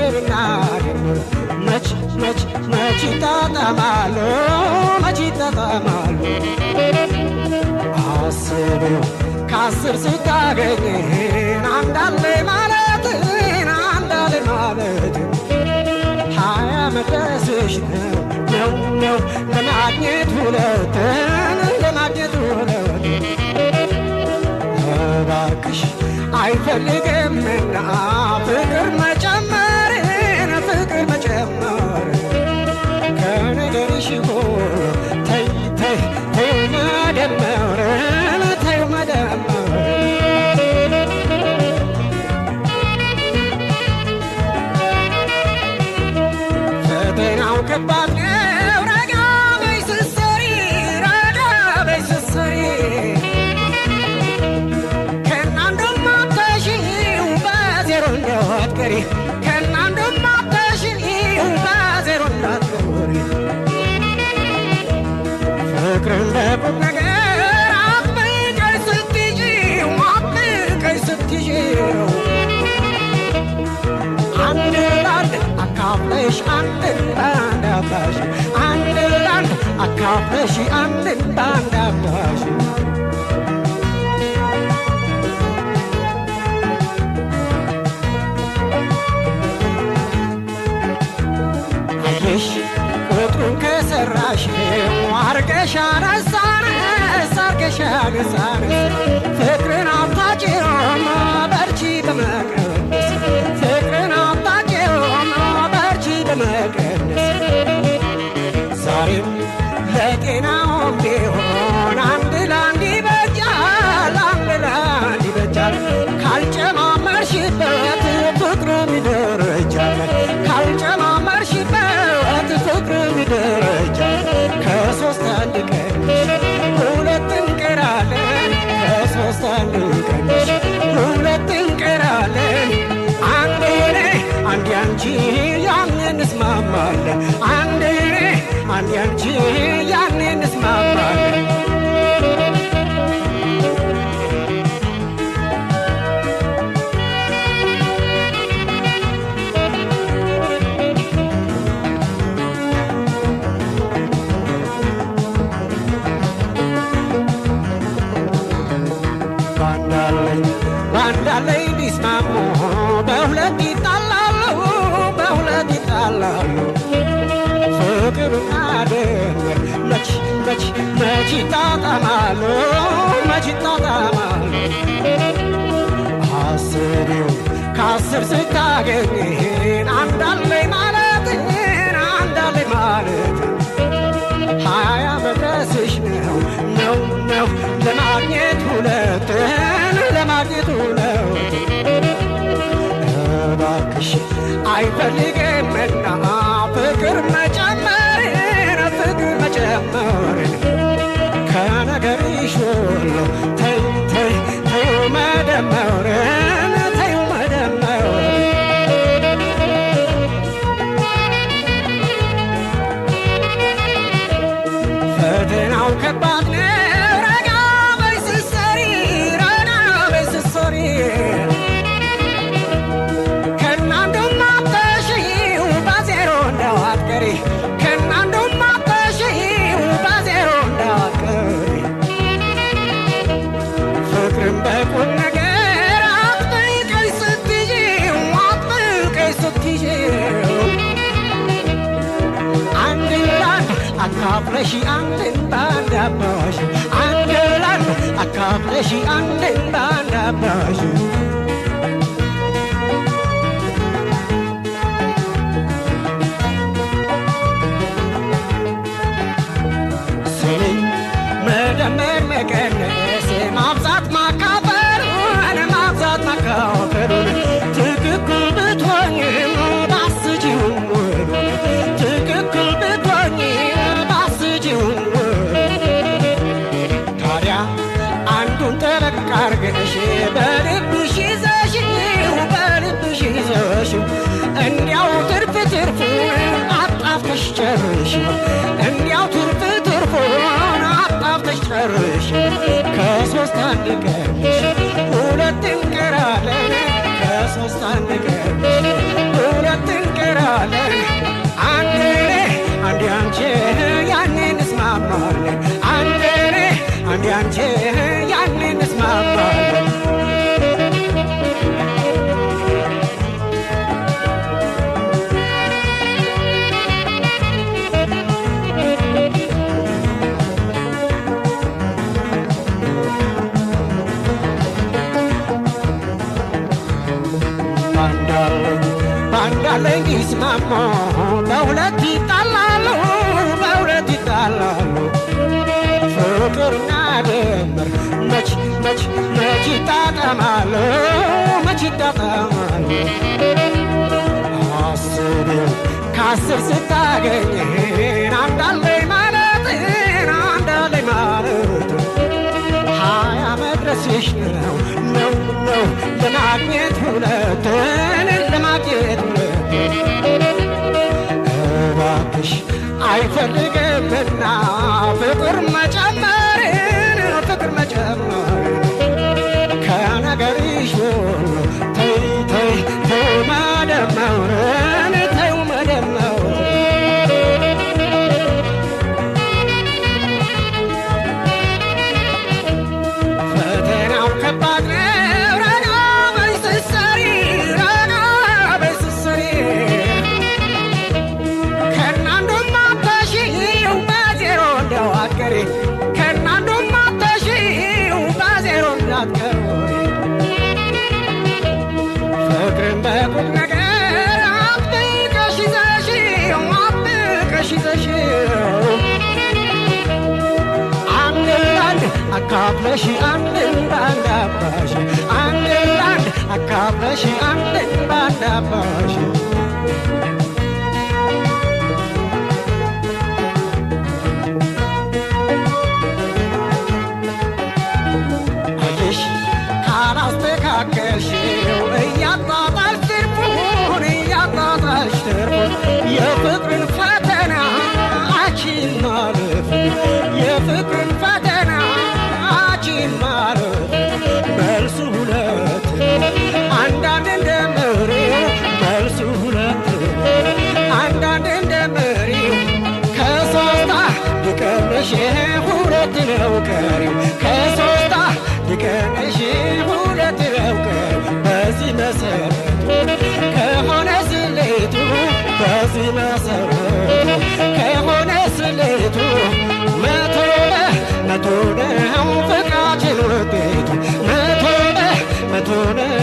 ፍቅርና ድምር መች ይጣጣማሉ መች ይጣጣማሉ አስበው ከአስር ስታገኝን አንዳለ ማለትን አንዳለ ማለት ሃያ መድረስሽ ነው ለማግኘት ሁለትን ለማግኘት ሁለት እባክሽ አይፈልግምና ፍቅር መጨመርን ከነገርሽ ሁሉ ተይ መደመርን ተይ መደመርን ፈተናው ከባድ ነው ረጋ በይ ስትሰሪ ከእናንዱም አትተሺው በዜሮ እንዳትቀሪ ከእናንዱም አትተሺው በዜሮ እንዳትቀሪ ፍቅርን በቁም ነገር አጥብቀሽ ስትይዢው አንድ ለአንድ አካፍለሽ አንድ ለአንድ አባሽ አንድ ለአንድ አካፍለሽ አንድ ለአንድ አባሽ አየሽ ቁጥሩን ከሰራሽው አርገሽ አነሳነስ ፍቅርን አታጭም በርቺ በመቀነስ ፍቅርን አታጭም በርቺ በመቀነስ ዛሬም ለጤናውም ቢሆን አንድ ለአንድ ይበጃል ካልጨማመርሽበት ፍቅርም ይደረጃል ካልጨማመርሽበት ፍቅርም ይደረጃል ከሶስት አንድ ቀንሽ ሁለት እንቀራለን ከሶስት አንድ ቀንሽ ሁለት እንቀራለን አንድ እኔ አንድ ያንቺ ያንን እንስማማለን አንድ እኔ አንድ ያንቺ ያንን እንስማማለን ባንዳለይ ቢስማሙ በሁለት ይጣላሉ ፍቅርና ድምር መች ይጣጣማሉ አስቢው ከአስር ስታገኝን አንዳለይ ማለትን ሃያ መድረስሽ ነው ለማግኘት ሁለትን እባክሽ አይፈልግምና ፍቅር መጨመርን ከነገርሽ ሁሉ ተይ መደመርን ፈተናው ከባድ ነው ረጋ በይ ስትሰሪ ከእናንዱም አትተሺው በዜሮ እንዳትቀሪ ከእናንዱም አትተሺው በዜሮ እንዳትቀሪ ፍቅርን በቁም ነገር አጥብቀሽ ስትይዢው አንድ ለአንድ አካፍለሽ አንድ ለአንድ አባሽ አንድ ለአንድ አካፍለሽ አንድ ለአንድ አባሽ ስሚኝ መደመር መቀነስ ማብዛት ማካፈሉን ትክክል ብትሆኝም ባስጂውም ትክክል ብትሆኝም ባስጂውም ታዲያ አንዱን ጠበቅ አርገሽ በልብሽ ይዘሽው እንዲያው ትርፉን አጣፍተሽ ጨርሽው እንዲያው ትርፉን አጣፍተሽ ጨርሽው ከሶስት አንድ ቀንሽ ሁለት እንቀራለን ከሶስት አንድ ቀንሽ ሁለት እንስማማለን አንዴ አንዴ አንቺ ያኔ እንስማማለን አንዴ አንዴ አንቺ ያኔ እንስማማለን ባንዳለኝ ይስማሙ በሁለት ይጣላሉ በሁለት ይጣላሉ ፍቅርና ድምር መች ይጣጣማሉ መች ይጣጣማሉ አስቤው ከአስር ስታገኝን አንዳለኝ ማለትን አንዳለኝ ማለቱ ሀያ መድረስሽ ነው ለማግኘት ሁለትን ለማግኘት ሁለትን እባክሽ አይፈልግምና ፍቅር መጨመርን ከነገርሽ ሁሉ ተይ መደመርን ተይው መደመርን ፈተናው ከባድ ነው ከናንዱም አተሺው ባዜሮ እንዳትቀሪ ፍቅርን በቁም ነገር አጥብቀሽ ይዘሽው አንድ ለአንድ አካፍለሽ አንድ ባንድ አባሽ አንድ ለአንድ አካፍለሽ አንድ ባንድ አባሽ ካላስተካከልሽው እያጣጣሽ ትርፉን የፍቅርን ፈተና አቺን ማለፍ የፍቅርን ፈተና አቺን ማለፍ መልሱ ሁለት አንዳንድ እንደመሪው መልሱ ሁለት አንዳንድ እንደመሪው ከሶስታ ሊቀንሽ ሁለት ነው ቀሪው ከሶስታ ሊቀንሽ ሁለት ነው ቀሪው በዚህ መሰረቱ ከሆነ ስሌቱ በዚህ መሰረቱ ከሆነ ስሌቱ መቶ ነው ፍቅራችን ውጤቱ መቶ ነው